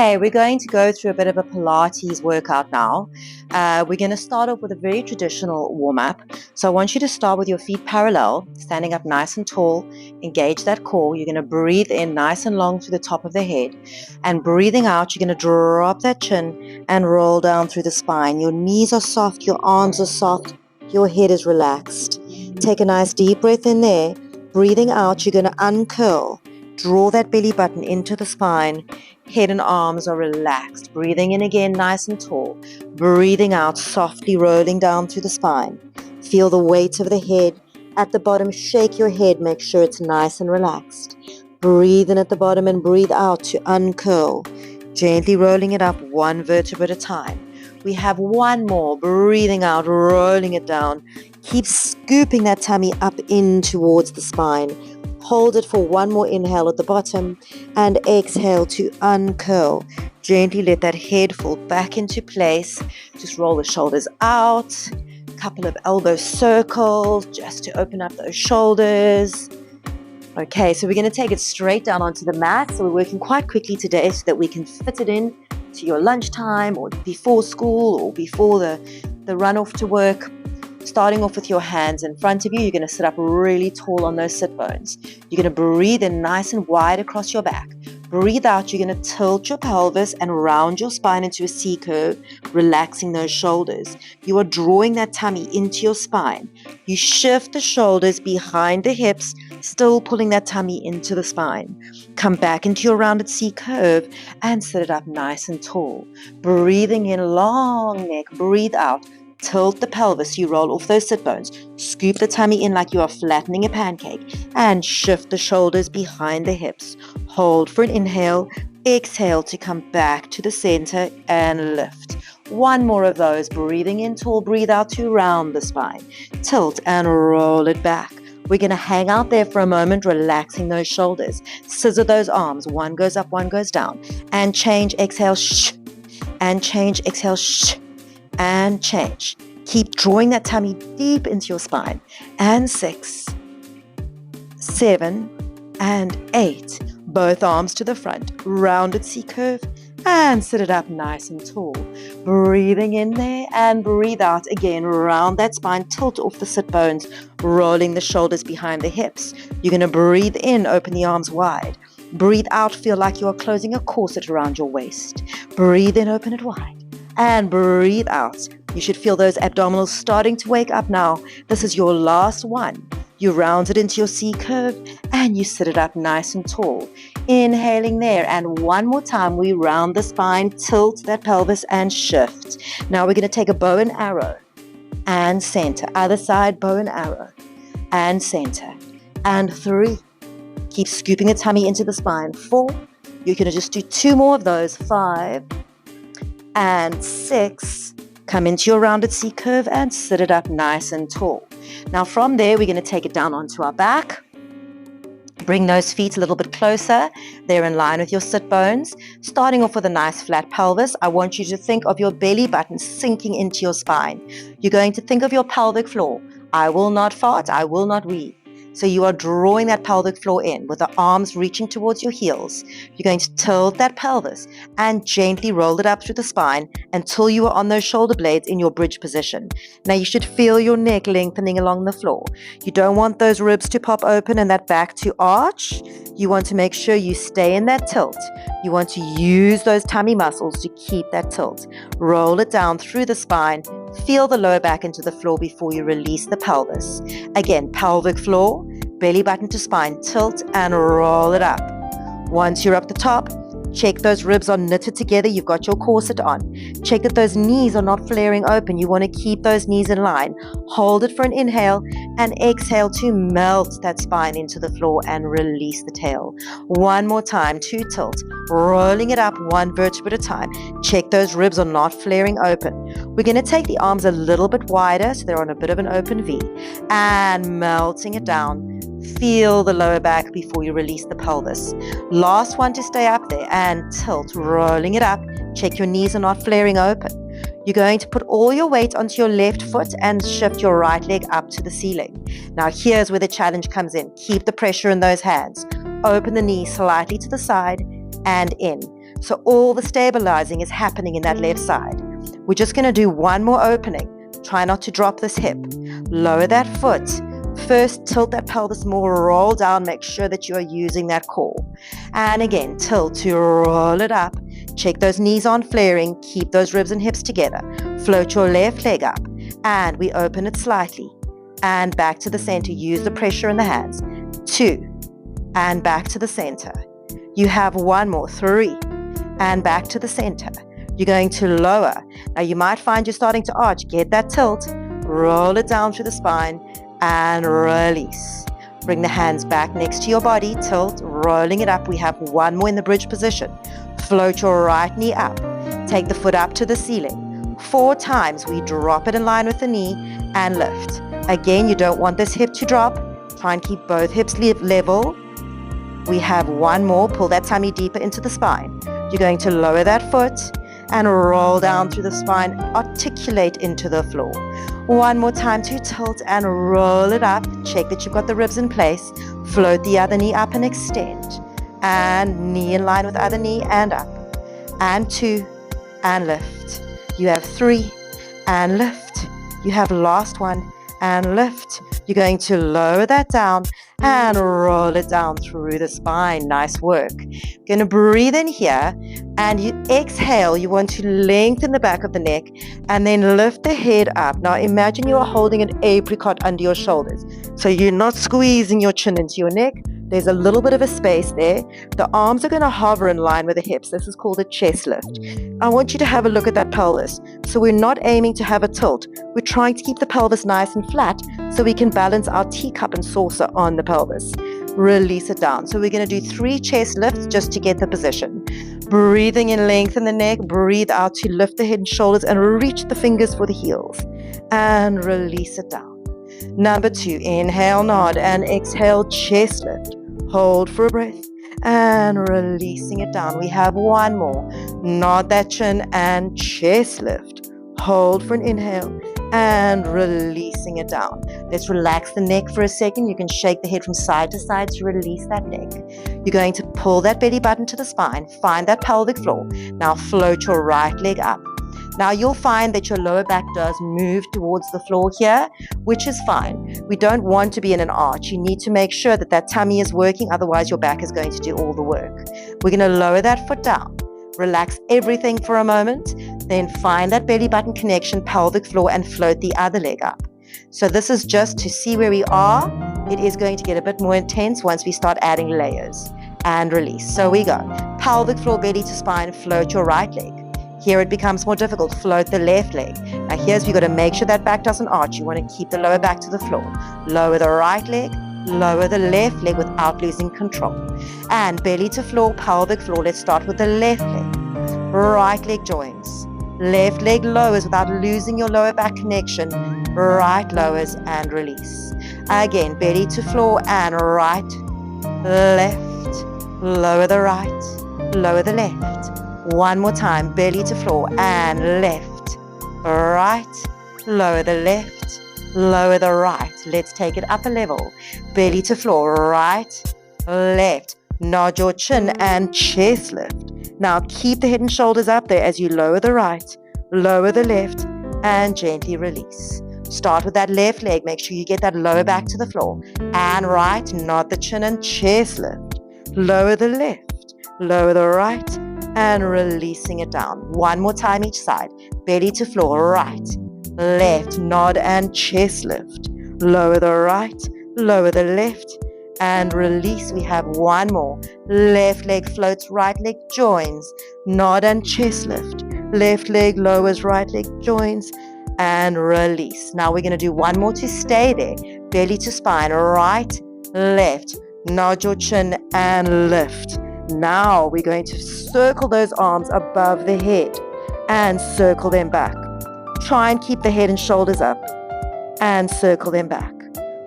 Okay, we're going to go through a bit of a Pilates workout now. We're going to start off with a very traditional warm-up. So I want you to start with your feet parallel, standing up nice and tall. Engage that core. You're going to breathe in nice and long through the top of the head. And breathing out, you're going to drop that chin and roll down through the spine. Your knees are soft, your arms are soft, your head is relaxed. Take a nice deep breath in there. Breathing out, you're going to uncurl. Draw that belly button into the spine. Head and arms are relaxed. Breathing in again, nice and tall. Breathing out, softly rolling down through the spine. Feel the weight of the head. At the bottom, shake your head. Make sure it's nice and relaxed. Breathe in at the bottom and breathe out to uncurl. Gently rolling it up one vertebra at a time. We have one more. Breathing out, rolling it down. Keep scooping that tummy up in towards the spine. Hold it for one more inhale at the bottom and exhale to uncurl. Gently let that head fall back into place. Just roll the shoulders out. A couple of elbow circles just to open up those shoulders. Okay, so we're going to take it straight down onto the mat. So we're working quite quickly today so that we can fit it in to your lunchtime or before school or before the run off to work. Starting off with your hands in front of you, you're going to sit up really tall on those sit bones. You're going to breathe in nice and wide across your back. Breathe out, you're going to tilt your pelvis and round your spine into a C curve, relaxing those shoulders. You are drawing that tummy into your spine. You shift the shoulders behind the hips, still pulling that tummy into the spine. Come back into your rounded C curve and sit it up nice and tall. Breathing in, long neck. Breathe out. Tilt the pelvis, you roll off those sit bones. Scoop the tummy in like you are flattening a pancake and shift the shoulders behind the hips. Hold for an inhale, exhale to come back to the center and lift. One more of those, breathing in tall, breathe out to round the spine. Tilt and roll it back. We're going to hang out there for a moment, relaxing those shoulders. Scissor those arms, one goes up, one goes down. And change, exhale, shh. And change, exhale, shh. And change. Keep drawing that tummy deep into your spine. And 6, 7, and 8. Both arms to the front. Rounded C curve. And sit it up nice and tall. Breathing in there and breathe out again. Round that spine. Tilt off the sit bones. Rolling the shoulders behind the hips. You're going to breathe in. Open the arms wide. Breathe out. Feel like you are closing a corset around your waist. Breathe in. Open it wide. And breathe out. You should feel those abdominals starting to wake up now. This is your last one. You round it into your C curve and you sit it up nice and tall. Inhaling there, and one more time we round the spine, tilt that pelvis and shift. Now we're going to take a bow and arrow and center. Other side, bow and arrow and center. And 3. Keep scooping the tummy into the spine. 4. You're going to just do 2 more of those. 5. And 6, come into your rounded C curve and sit it up nice and tall. Now from there, we're going to take it down onto our back. Bring those feet a little bit closer. They're in line with your sit bones. Starting off with a nice flat pelvis, I want you to think of your belly button sinking into your spine. You're going to think of your pelvic floor. I will not fart, I will not wee. So you are drawing that pelvic floor in with the arms reaching towards your heels. You're going to tilt that pelvis and gently roll it up through the spine until you are on those shoulder blades in your bridge position. Now you should feel your neck lengthening along the floor. You don't want those ribs to pop open and that back to arch. You want to make sure you stay in that tilt. You want to use those tummy muscles to keep that tilt. Roll it down through the spine. Feel the lower back into the floor before you release the pelvis. Again, pelvic floor, belly button to spine, tilt and roll it up. Once you're up the top, check those ribs are knitted together. You've got your corset on. Check that those knees are not flaring open. You want to keep those knees in line. Hold it for an inhale and exhale to melt that spine into the floor and release the tail. One more time to tilt, rolling it up one vertebra at a time. Check those ribs are not flaring open. We're going to take the arms a little bit wider so they're on a bit of an open V and melting it down. Feel the lower back before you release the pelvis. Last one to stay up there and tilt, rolling it up. Check your knees are not flaring open. You're going to put all your weight onto your left foot and shift your right leg up to the ceiling. Now here's where the challenge comes in. Keep the pressure in those hands. Open the knee slightly to the side and in. So all the stabilizing is happening in that left side. We're just going to do one more opening. Try not to drop this hip. Lower that foot. First, tilt that pelvis more, roll down, make sure that you are using that core. And again, tilt to roll it up. Check those knees aren't flaring. Keep those ribs and hips together. Float your left leg up. And we open it slightly. And back to the center. Use the pressure in the hands. 2. And back to the center. You have one more. 3. And back to the center. You're going to lower. Now you might find you're starting to arch. Get that tilt. Roll it down through the spine. And release. Bring the hands back next to your body. Tilt. Rolling it up. We have one more in the bridge position. Float your right knee up. Take the foot up to the ceiling. 4 times. We drop it in line with the knee and lift. Again, you don't want this hip to drop. Try and keep both hips level. We have one more. Pull that tummy deeper into the spine. You're going to lower that foot and roll down through the spine. Articulate into the floor. One more time to tilt and roll it up. Check that you've got the ribs in place. Float the other knee up and extend. And knee in line with other knee and up. And 2 and lift. You have 3 and lift. You have last one and lift. You're going to lower that down and roll it down through the spine. Nice work. Going to breathe in here and you exhale. You want to lengthen the back of the neck and then lift the head up. Now imagine you are holding an apricot under your shoulders. So you're not squeezing your chin into your neck. There's a little bit of a space there. The arms are going to hover in line with the hips. This is called a chest lift. I want you to have a look at that pelvis. So we're not aiming to have a tilt. We're trying to keep the pelvis nice and flat so we can balance our teacup and saucer on the pelvis. Release it down. So we're going to do 3 chest lifts just to get the position. Breathing in, lengthen the neck. Breathe out to lift the head and shoulders and reach the fingers for the heels. And release it down. Number 2, inhale, nod, and exhale, chest lift. Hold for a breath and releasing it down. We have one more. Nod that chin and chest lift. Hold for an inhale and releasing it down. Let's relax the neck for a second. You can shake the head from side to side to release that neck. You're going to pull that belly button to the spine. Find that pelvic floor. Now float your right leg up. Now you'll find that your lower back does move towards the floor here, which is fine. We don't want to be in an arch. You need to make sure that that tummy is working, otherwise your back is going to do all the work. We're going to lower that foot down. Relax everything for a moment. Then find that belly button connection, pelvic floor, and float the other leg up. So this is just to see where we are. It is going to get a bit more intense once we start adding layers. And release. So we go. Pelvic floor, belly to spine, float your right leg. Here it becomes more difficult. Float the left leg. Now here's where you've got to make sure that back doesn't arch. You want to keep the lower back to the floor. Lower the right leg. Lower the left leg without losing control. And belly to floor, pelvic floor. Let's start with the left leg. Right leg joins. Left leg lowers without losing your lower back connection. Right lowers and release. Again, belly to floor and right, left. Lower the right. Lower the left. One more time, belly to floor and left, right, lower the left, lower the right. Let's take it up a level. Belly to floor, right, left. Nod your chin and chest lift. Now keep the head and shoulders up there as you lower the right, lower the left, and gently release. Start with that left leg. Make sure you get that lower back to the floor. And right, nod the chin and chest lift. Lower the left, lower the right, and releasing it down. One more time each side. Belly to floor, right, left, nod and chest lift. Lower the right, lower the left, and release. We have one more. Left leg floats, right leg joins. Nod and chest lift. Left leg lowers, right leg joins, and release. Now we're going to do one more to stay there. Belly to spine, right, left. Nod your chin and lift. Now we're going to circle those arms above the head and circle them back. Try and keep the head and shoulders up and circle them back.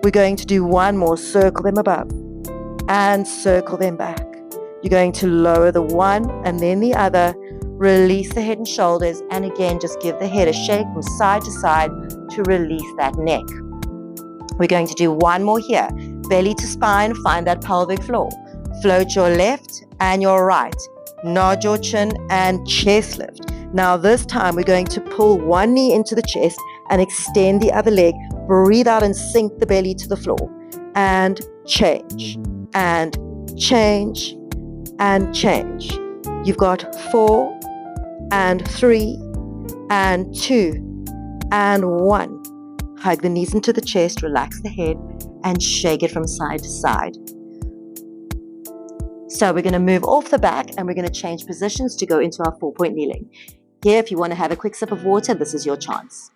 We're going to do one more. Circle them above and circle them back. You're going to lower the one and then the other. Release the head and shoulders, and again just give the head a shake from side to side to release that neck. We're going to do one more here. Belly to spine, find that pelvic floor. Float your left and your right. nod your chin, and chest lift. Now this time we're going to pull one knee into the chest and extend the other leg. Breathe out and sink the belly to the floor. And change, and change, and change. You've got 4, and 3, and 2, and 1. Hug the knees into the chest, relax the head, and shake it from side to side. So we're going to move off the back and we're going to change positions to go into our 4-point kneeling. Here, if you want to have a quick sip of water, this is your chance.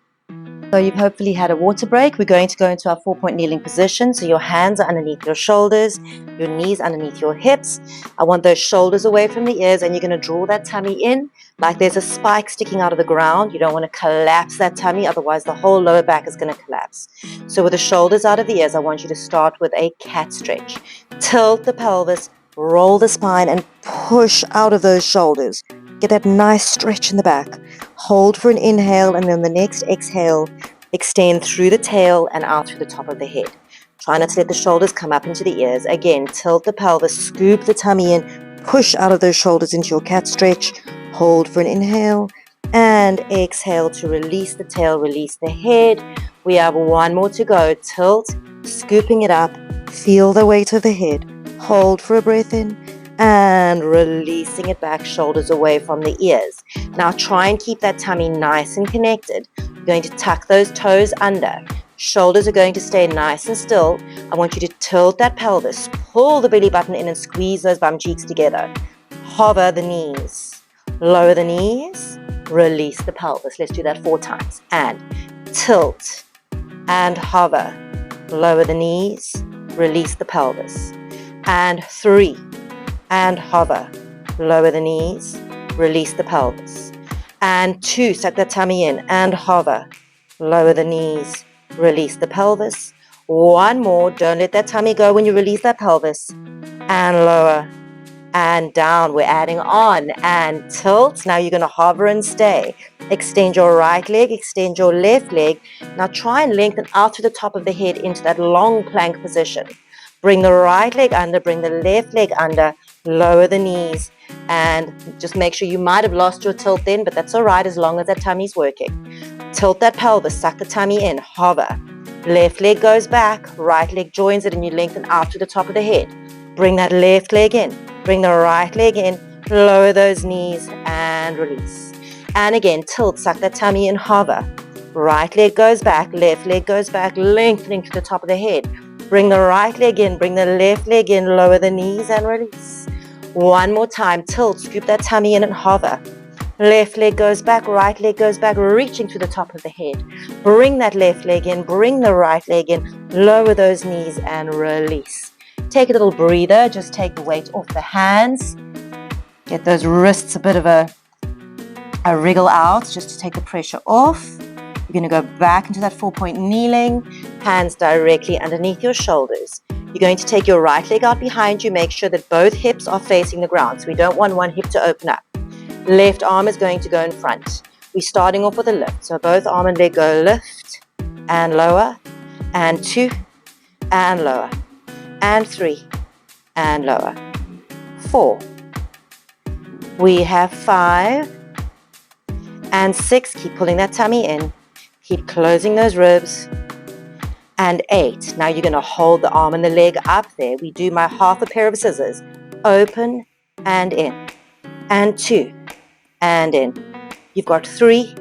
So you've hopefully had a water break. We're going to go into our 4-point kneeling position. So your hands are underneath your shoulders, your knees underneath your hips. I want those shoulders away from the ears, and you're going to draw that tummy in like there's a spike sticking out of the ground. You don't want to collapse that tummy, otherwise the whole lower back is going to collapse. So with the shoulders out of the ears, I want you to start with a cat stretch. Tilt the pelvis, roll the spine, and push out of those shoulders. Get that nice stretch in the back. Hold for an inhale, and then the next exhale, extend through the tail and out through the top of the head. Try not to let the shoulders come up into the ears. Again, tilt the pelvis, scoop the tummy in, push out of those shoulders into your cat stretch. Hold for an inhale, and exhale to release the tail, release the head. We have one more to go. Tilt, scooping it up, feel the weight of the head. Hold for a breath in, and releasing it back, shoulders away from the ears. Now try and keep that tummy nice and connected. You're going to tuck those toes under. Shoulders are going to stay nice and still. I want you to tilt that pelvis, pull the belly button in and squeeze those bum cheeks together. Hover the knees, lower the knees, release the pelvis. Let's do that 4 times. And tilt and hover, lower the knees, release the pelvis. And 3, and hover, lower the knees, release the pelvis. And 2, suck that tummy in and hover, lower the knees, release the pelvis. 1 more, don't let that tummy go when you release that pelvis. And lower and down. We're adding on and tilt. Now you're going to hover and stay. Extend your right leg, extend your left leg. Now try and lengthen out to the top of the head into that long plank position. Bring the right leg under, bring the left leg under, lower the knees, and just make sure you might have lost your tilt then, but that's all right as long as that tummy's working. Tilt that pelvis, suck the tummy in, hover. Left leg goes back, right leg joins it, and you lengthen out to the top of the head. Bring that left leg in, bring the right leg in, lower those knees, and release. And again, tilt, suck that tummy in, hover. Right leg goes back, left leg goes back, lengthening to the top of the head. Bring the right leg in, bring the left leg in, lower the knees and release. 1 more time, tilt, scoop that tummy in and hover. Left leg goes back, right leg goes back, reaching to the top of the head. Bring that left leg in, bring the right leg in, lower those knees and release. Take a little breather, just take the weight off the hands. Get those wrists a bit of a wriggle out, just to take the pressure off. You're going to go back into that 4-point kneeling, hands directly underneath your shoulders. You're going to take your right leg out behind you. Make sure that both hips are facing the ground. So we don't want one hip to open up. Left arm is going to go in front. We're starting off with a lift. So both arm and leg go lift and lower, and 2 and lower, and 3 and lower. 4. We have 5 and 6. Keep pulling that tummy in. Keep closing those ribs. And 8. Now you're going to hold the arm and the leg up there. We do my half a pair of scissors. Open and in. And 2 and in. You've got 3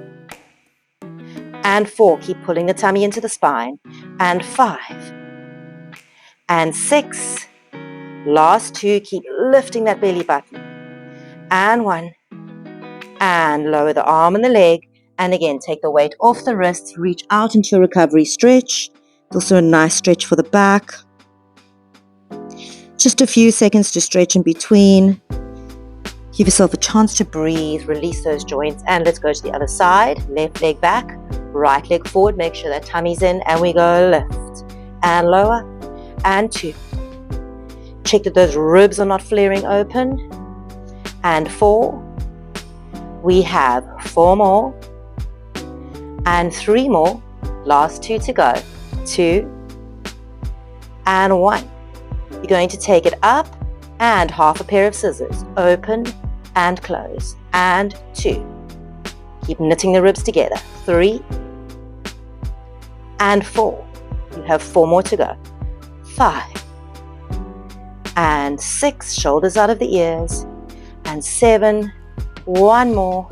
and 4. Keep pulling the tummy into the spine. And 5 and 6. Last 2. Keep lifting that belly button. And 1. And lower the arm and the leg. And again, take the weight off the wrists, reach out into a recovery stretch. Also a nice stretch for the back. Just a few seconds to stretch in between. Give yourself a chance to breathe, release those joints, and let's go to the other side. Left leg back, right leg forward, make sure that tummy's in, and we go lift and lower, and 2. Check that those ribs are not flaring open, and 4. We have 4 more, and 3 more, last 2 to go, 2 and 1. You're going to take it up and half a pair of scissors, open and close, and 2. Keep knitting the ribs together, 3, and 4. You have 4 more to go, 5, and 6, shoulders out of the ears, and 7, 1 more,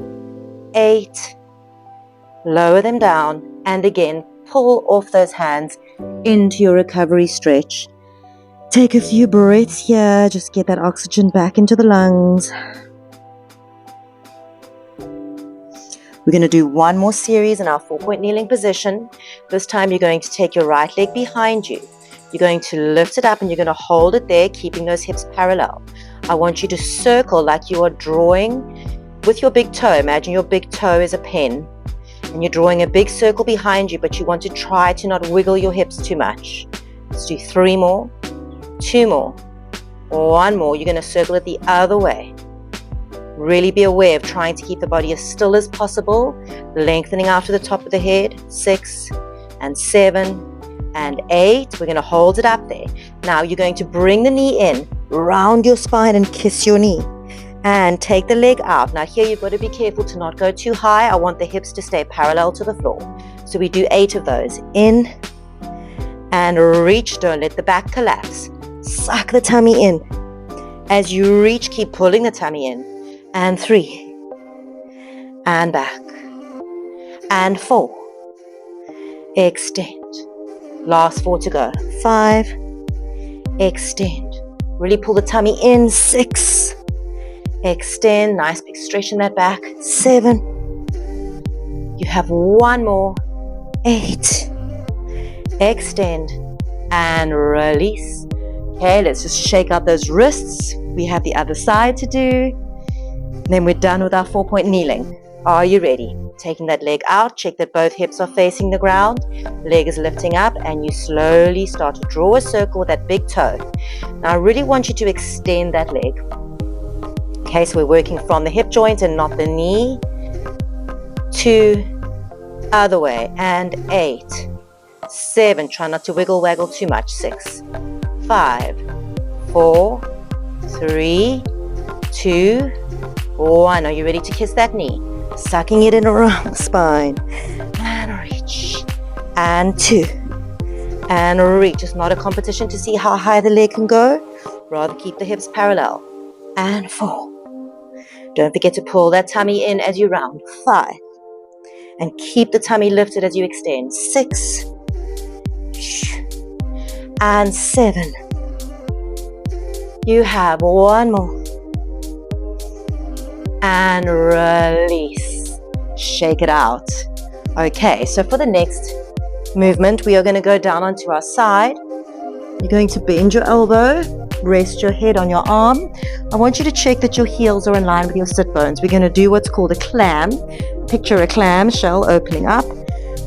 8, lower them down, and again, pull off those hands into your recovery stretch. Take a few breaths here, just get that oxygen back into the lungs. We're going to do one more series in our 4-point kneeling position. This time you're going to take your right leg behind you. You're going to lift it up and you're going to hold it there, keeping those hips parallel. I want you to circle like you are drawing with your big toe. Imagine your big toe is a pen and you're drawing a big circle behind you, but you want to try to not wiggle your hips too much. Let's do 3 more, 2 more, 1 more. You're going to circle it the other way. Really be aware of trying to keep the body as still as possible, lengthening out to the top of the head. 6 and 7 and 8. We're going to hold it up there. Now you're going to bring the knee in, round your spine and kiss your knee. And take the leg out. Now here you've got to be careful to not go too high. I want the hips to stay parallel to the floor. So we do 8 of those. In and reach. Don't let the back collapse. Suck the tummy in. As you reach, keep pulling the tummy in. And 3, and back, and 4, extend, last 4 to go, 5, extend, really pull the tummy in, 6, extend, nice big stretch in that back, 7, you have 1 more, 8, extend, and release. Okay, let's just shake out those wrists. We have the other side to do. Then we're done with our 4-point kneeling. Are you ready? Taking that leg out, check that both hips are facing the ground, leg is lifting up, and you slowly start to draw a circle with that big toe. Now I really want you to extend that leg. Okay, so we're working from the hip joint and not the knee. 2, other way, and 8, 7, try not to wiggle waggle too much, 6, 5, 4, 3, 2, 1. Are you ready to kiss that knee? Sucking it in around the spine. And reach. And 2. And reach. It's not a competition to see how high the leg can go. Rather keep the hips parallel. And 4. Don't forget to pull that tummy in as you round. 5. And keep the tummy lifted as you extend. 6. And 7. You have 1 more. And release. Shake it out. Okay, so for the next movement, we are going to go down onto our side. You're going to bend your elbow, rest your head on your arm. I want you to check that your heels are in line with your sit bones. We're going to do what's called a clam. Picture a clam shell opening up.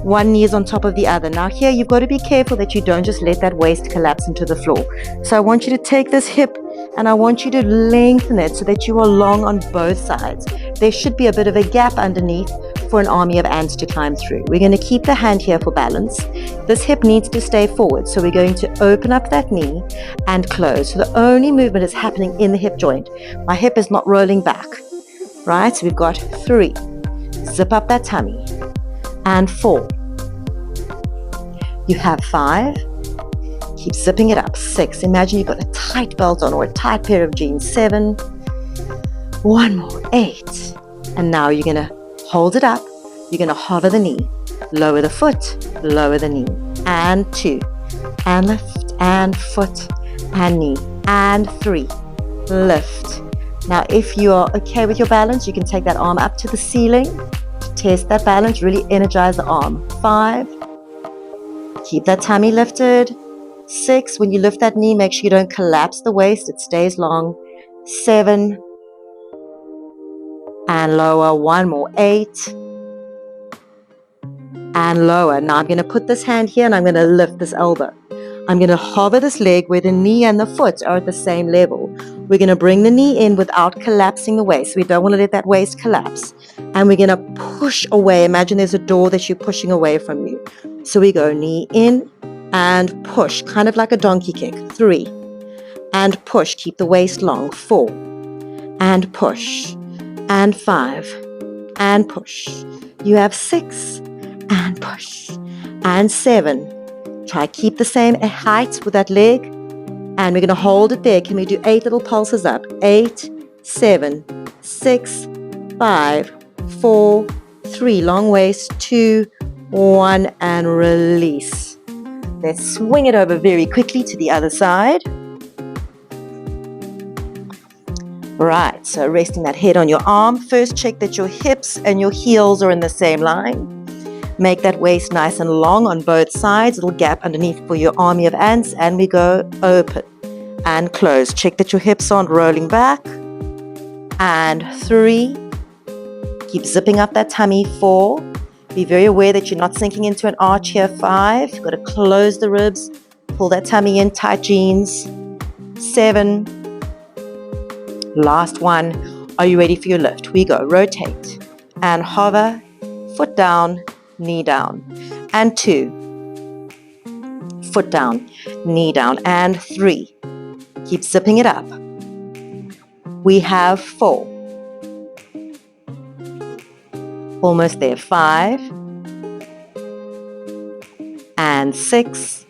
One knee is on top of the other. Now here, you've got to be careful that you don't just let that waist collapse into the floor. So I want you to take this hip and I want you to lengthen it so that you are long on both sides. There should be a bit of a gap underneath for an army of ants to climb through. We're going to keep the hand here for balance. This hip needs to stay forward, so we're going to open up that knee and close. So the only movement is happening in the hip joint. My hip is not rolling back, right? So we've got 3. Zip up that tummy. And 4. You have 5. Keep zipping it up. 6. Imagine you've got a tight belt on or a tight pair of jeans. 7. 1 more. 8. And now you're going to hold it up. You're going to hover the knee. Lower the foot. Lower the knee. And 2. And lift. And foot. And knee. And 3. Lift. Now if you are okay with your balance, you can take that arm up to the ceiling. Test that balance. Really energize the arm. 5. Keep that tummy lifted. 6. When you lift that knee, make sure you don't collapse the waist. It stays long. 7. And lower. 1 more. 8. And lower. Now I'm going to put this hand here and I'm going to lift this elbow. I'm going to hover this leg where the knee and the foot are at the same level. We're going to bring the knee in without collapsing the waist. We don't want to let that waist collapse. And we're going to push away. Imagine there's a door that you're pushing away from you. So we go knee in and push, kind of like a donkey kick. 3. And push. Keep the waist long. 4. And push. and 5, and push. You have 6, and push, and 7. Try keep the same height with that leg, and we're going to hold it there. Can we do 8 little pulses up? 8, 7, 6, 5, 4, 3, long waist, 2, 1, and release. Let's swing it over very quickly to the other side. Right, so resting that head on your arm. First, check that your hips and your heels are in the same line. Make that waist nice and long on both sides. Little gap underneath for your army of ants, and we go open and close. Check that your hips aren't rolling back. And 3. Keep zipping up that tummy. 4. Be very aware that you're not sinking into an arch here. 5. You've got to close the ribs. Pull that tummy in, tight jeans. 7. Last one. Are you ready for your lift? We go. Rotate and hover. Foot down, knee down. And 2. Foot down, knee down. And 3. Keep zipping it up. We have 4. Almost there. 5. And 6.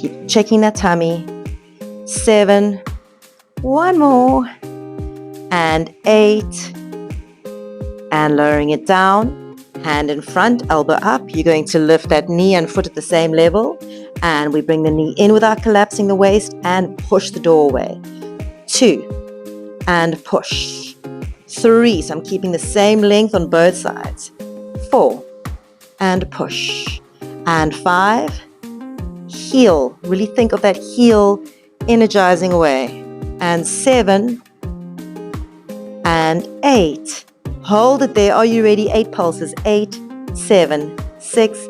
Keep checking that tummy. 7. One more. And 8. And lowering it down. Hand in front, elbow up. You're going to lift that knee and foot at the same level. And we bring the knee in without collapsing the waist and push the doorway. 2. And push. 3. So I'm keeping the same length on both sides. 4. And push. And 5. Heel. Really think of that heel energizing away. And 7. And 8. Hold it there. Are you ready? 8 pulses. 8, 7, 6,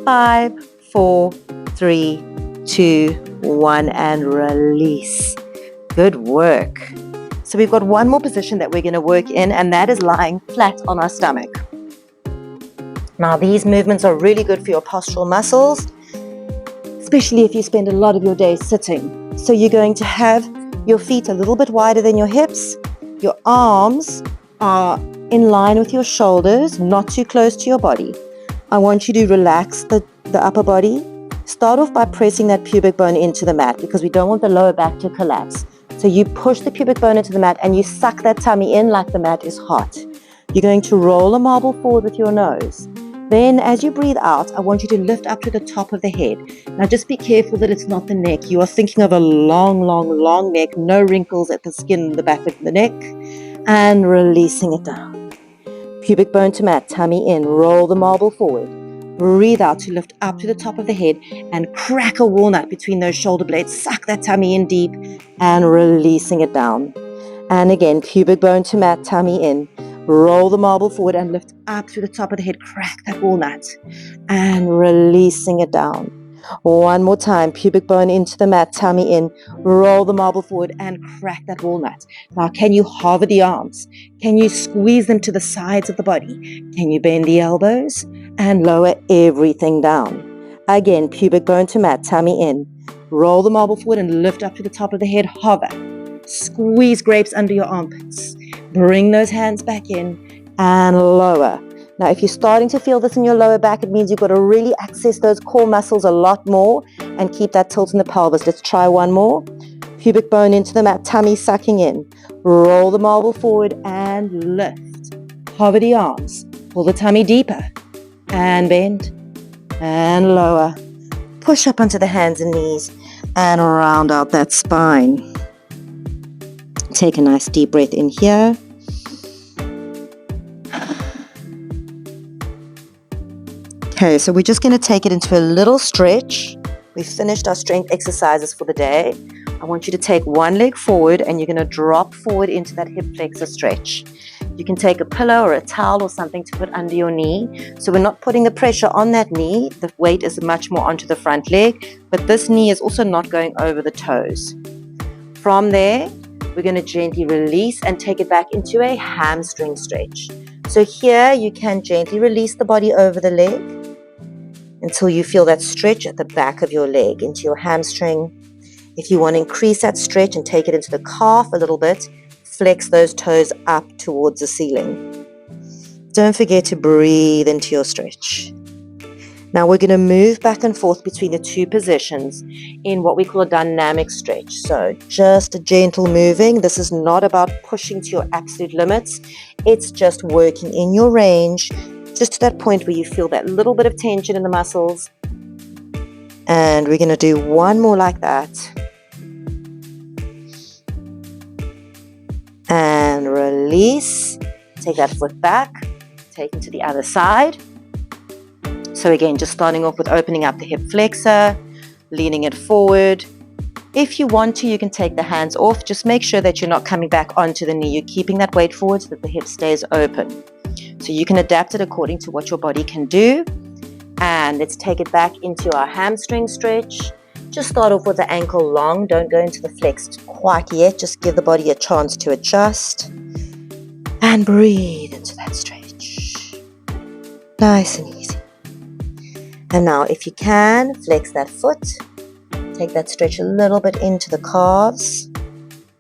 5, 4, 3, 2, 1, and release. Good work. So we've got one more position that we're going to work in, and that is lying flat on our stomach. Now these movements are really good for your postural muscles, especially if you spend a lot of your day sitting. So you're going to have your feet a little bit wider than your hips. Your arms are in line with your shoulders, not too close to your body. I want you to relax the upper body. Start off by pressing that pubic bone into the mat because we don't want the lower back to collapse. So you push the pubic bone into the mat and you suck that tummy in like the mat is hot. You're going to roll a marble forward with your nose. Then as you breathe out, I want you to lift up to the top of the head. Now just be careful that it's not the neck. You are thinking of a long, long, long neck, no wrinkles at the skin in the back of the neck, and releasing it down. Pubic bone to mat, tummy in, roll the marble forward. Breathe out to lift up to the top of the head and crack a walnut between those shoulder blades. Suck that tummy in deep and releasing it down. And again, pubic bone to mat, tummy in. Roll the marble forward and lift up through the top of the head. Crack that walnut and releasing it down. One more time, pubic bone into the mat, tummy in. Roll the marble forward and crack that walnut. Now, can you hover the arms? Can you squeeze them to the sides of the body? Can you bend the elbows and lower everything down? Again, pubic bone to mat, tummy in. Roll the marble forward and lift up to the top of the head. Hover. Squeeze grapes under your armpits. Bring those hands back in and lower. Now, if you're starting to feel this in your lower back, it means you've got to really access those core muscles a lot more and keep that tilt in the pelvis. Let's try one more. Pubic bone into the mat, tummy sucking in. Roll the marble forward and lift. Hover the arms. Pull the tummy deeper and bend and lower. Push up onto the hands and knees and round out that spine. Take a nice deep breath in here. Okay, so we're just going to take it into a little stretch. We've finished our strength exercises for the day. I want you to take one leg forward and you're going to drop forward into that hip flexor stretch. You can take a pillow or a towel or something to put under your knee. So we're not putting the pressure on that knee. The weight is much more onto the front leg, but this knee is also not going over the toes. From there, we're going to gently release and take it back into a hamstring stretch. So here you can gently release the body over the leg until you feel that stretch at the back of your leg into your hamstring. If you want to increase that stretch and take it into the calf a little bit, flex those toes up towards the ceiling. Don't forget to breathe into your stretch. Now we're going to move back and forth between the two positions in what we call a dynamic stretch. So just a gentle moving. This is not about pushing to your absolute limits. It's just working in your range, just to that point where you feel that little bit of tension in the muscles. And we're going to do one more like that. And release. Take that foot back. Take it to the other side. So again, just starting off with opening up the hip flexor, leaning it forward. If you want to, you can take the hands off. Just make sure that you're not coming back onto the knee. You're keeping that weight forward so that the hip stays open. So you can adapt it according to what your body can do. And let's take it back into our hamstring stretch. Just start off with the ankle long. Don't go into the flexed quite yet. Just give the body a chance to adjust. And breathe into that stretch. Nice and easy. And now if you can, flex that foot. Take that stretch a little bit into the calves,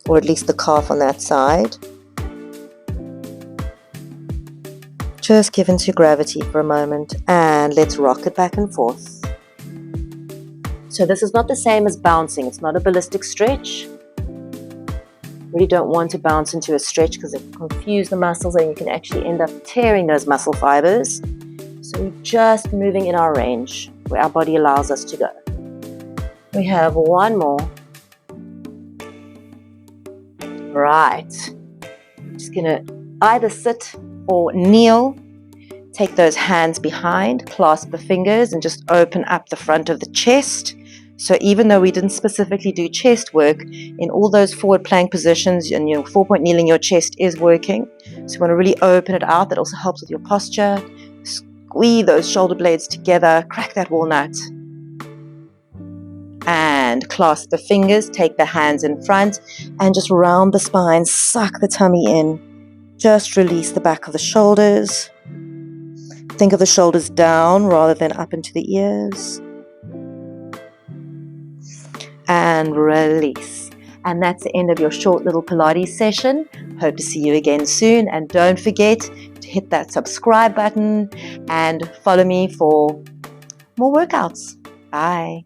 or at least the calf on that side. Just give into gravity for a moment and let's rock it back and forth. So this is not the same as bouncing. It's not a ballistic stretch. Really don't want to bounce into a stretch because it can confuse the muscles and you can actually end up tearing those muscle fibers. So we're just moving in our range where our body allows us to go. We have one more. Right. Just going to either sit or kneel. Take those hands behind, clasp the fingers and just open up the front of the chest. So even though we didn't specifically do chest work, in all those forward plank positions and your 4-point kneeling, your chest is working. So you want to really open it out. That also helps with your posture. Squeeze those shoulder blades together, crack that walnut. And clasp the fingers, take the hands in front and just round the spine, suck the tummy in. Just release the back of the shoulders. Think of the shoulders down rather than up into the ears. And release. And that's the end of your short little Pilates session. Hope to see you again soon. And don't forget to hit that subscribe button and follow me for more workouts. Bye.